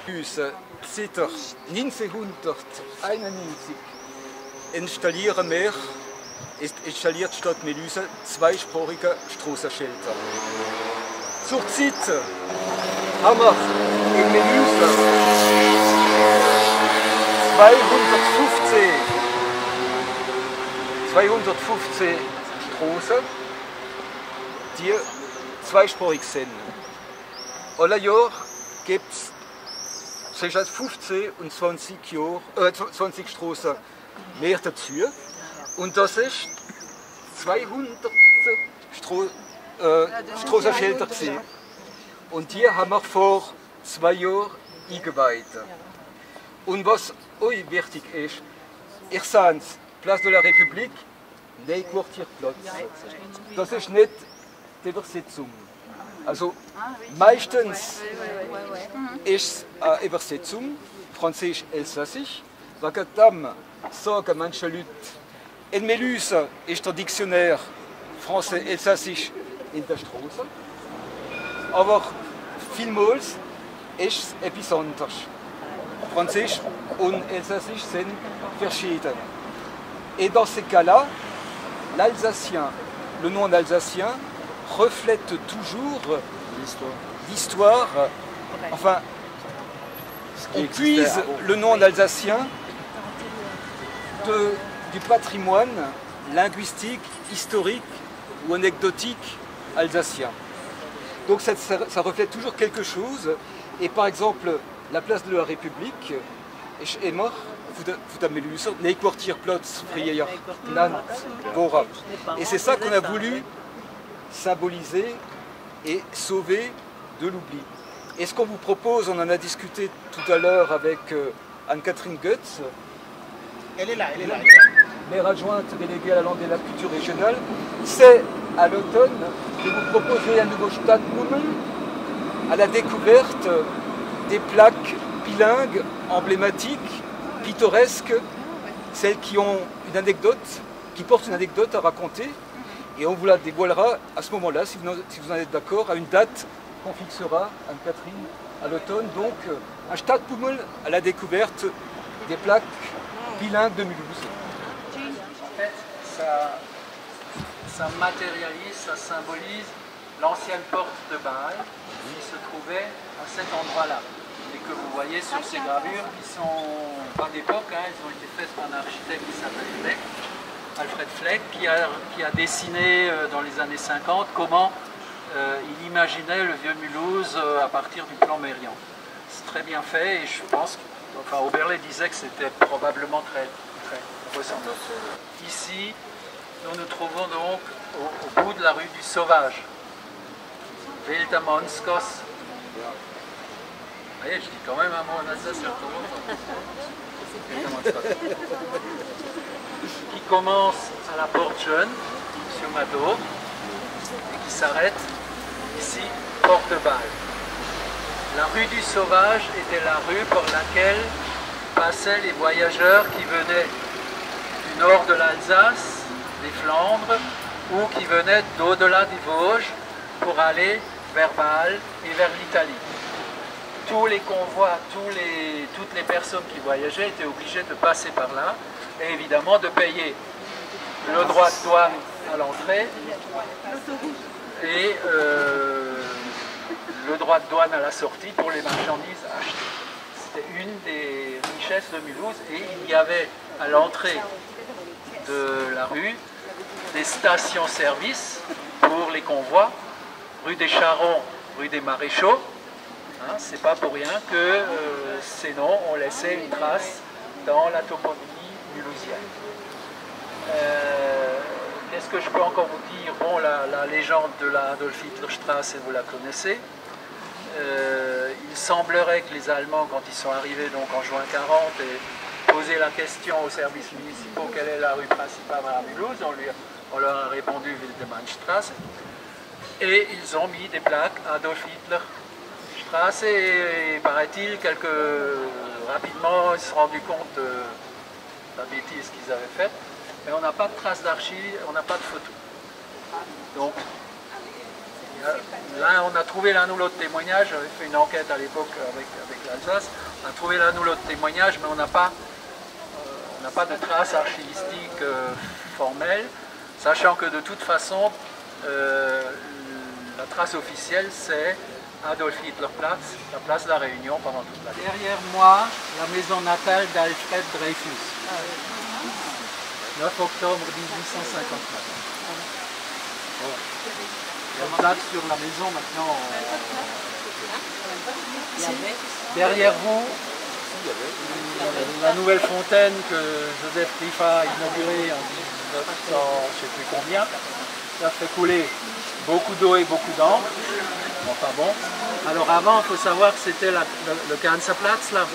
1991 installiert die Stadt Melüse zweisprachige Straßenschilder. Zurzeit haben wir in Melüse 215 Straßen, die zweisprachig sind. Alle Jahre gibt es zwischen 15 und 20 Straßen mehr dazu. Und das ist 200 Straßenschilder gewesen. Und die haben wir vor 2 Jahren eingeweiht. Und was euch wichtig ist, ich sage es, Place de la République, nein Quartierplatz. Das ist nicht die Übersetzung. Also meistens ist es eine Übersetzung, Französisch-Elsassisch, weil dann sagen manche Leute, in Melüse ist der Diktionär Français-Elsassisch in der Straße, aber vielmals ist es etwas anderes. Französisch und Elsassisch sind verschieden. Et dans ces cas-là, l'alsacien, le nom d'alsacien, reflète toujours l'histoire. Enfin, on puise le nom d'alsacien du patrimoine linguistique, historique ou anecdotique alsacien. Donc ça reflète toujours quelque chose. Et par exemple, la place de la République est morte. Et c'est ça qu'on a voulu symboliser et sauver de l'oubli. Et ce qu'on vous propose, on en a discuté tout à l'heure avec Anne-Catherine Goetz, elle est là. maire adjointe déléguée à la langue et la culture régionale, c'est à l'automne de vous proposer un nouveau Stadtbummel à la découverte des plaques bilingues emblématiques, pittoresques, celles qui ont une anecdote, qui portent une anecdote à raconter, et on vous la dévoilera à ce moment-là, si vous en êtes d'accord, à une date qu'on fixera, Anne-Catherine, à l'automne. Donc, un Stadtbummel à la découverte des plaques bilingues de Mulhouse. En fait, ça matérialise, ça symbolise l'ancienne porte de Bâle qui se trouvait à cet endroit-là. Et que vous voyez sur ces gravures qui sont pas d'époque, elles ont été faites par un architecte qui s'appelle Fleck, Alfred Fleck, qui a dessiné dans les années 50 comment il imaginait le vieux Mulhouse à partir du plan Mérian. C'est très bien fait et je pense, enfin Oberle disait que c'était probablement très ressemblant. Ici, nous nous trouvons donc au bout de la rue du Sauvage, Wildermannskos. Vous voyez, je dis quand même un mot en alsacien. Qui commence à la Porte Jeune, sur Mado, et qui s'arrête ici, Porte de Bâle. La rue du Sauvage était la rue par laquelle passaient les voyageurs qui venaient du nord de l'Alsace, des Flandres, ou qui venaient d'au-delà des Vosges pour aller vers Bâle et vers l'Italie. Tous les convois, toutes les personnes qui voyageaient étaient obligées de passer par là et évidemment de payer le droit de douane à l'entrée et le droit de douane à la sortie pour les marchandises achetées. C'était une des richesses de Mulhouse et il y avait à l'entrée de la rue des stations-service pour les convois, rue des Charons, rue des Maréchaux. Hein, c'est pas pour rien que ces noms ont laissé une trace dans la toponymie mulhousienne. Qu'est-ce que je peux encore vous dire? Bon, la légende de la Adolf Hitler Straße, vous la connaissez. Il semblerait que les Allemands, quand ils sont arrivés donc en juin 40 et posaient la question aux services municipaux quelle est la rue principale à Mulhouse, on leur a répondu Wildermannstraße. Et ils ont mis des plaques Adolf Hitler Straße et paraît-il, rapidement, ils se sont rendus compte de la bêtise qu'ils avaient faite. Mais on n'a pas de traces d'archives, on n'a pas de photos. Donc, Là, on a trouvé l'un ou l'autre témoignage. J'avais fait une enquête à l'époque avec l'Alsace. On a trouvé l'un ou l'autre témoignage, mais on n'a pas de traces archivistiques formelles, sachant que de toute façon, la trace officielle, c'est Adolf Hitler Platz, la place de la Réunion pendant toute la guerre. Derrière moi, la maison natale d'Alfred Dreyfus. 9 octobre 1859. Bon. On date sur la maison maintenant. Derrière vous, la nouvelle fontaine que Joseph Cliff a inaugurée en 1900, je ne sais plus combien, ça fait couler beaucoup d'eau et beaucoup d'encre. Enfin bon. Alors avant, il faut savoir que c'était le Kansaplatz, là,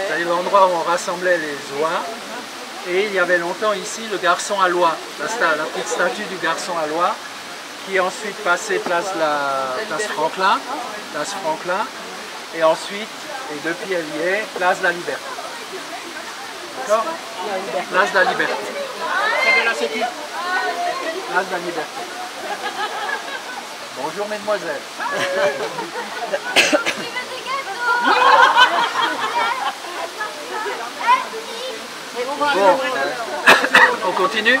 c'est l'endroit où on rassemblait les oies. Et il y avait longtemps ici le garçon à l'oie, la petite statue du garçon à l'oie, qui est ensuite passé place Franklin, et ensuite, et depuis elle y est, place de la Liberté. D'accord? Place de la Liberté. Place de la Liberté. Bonjour mesdemoiselles. Bon, on continue?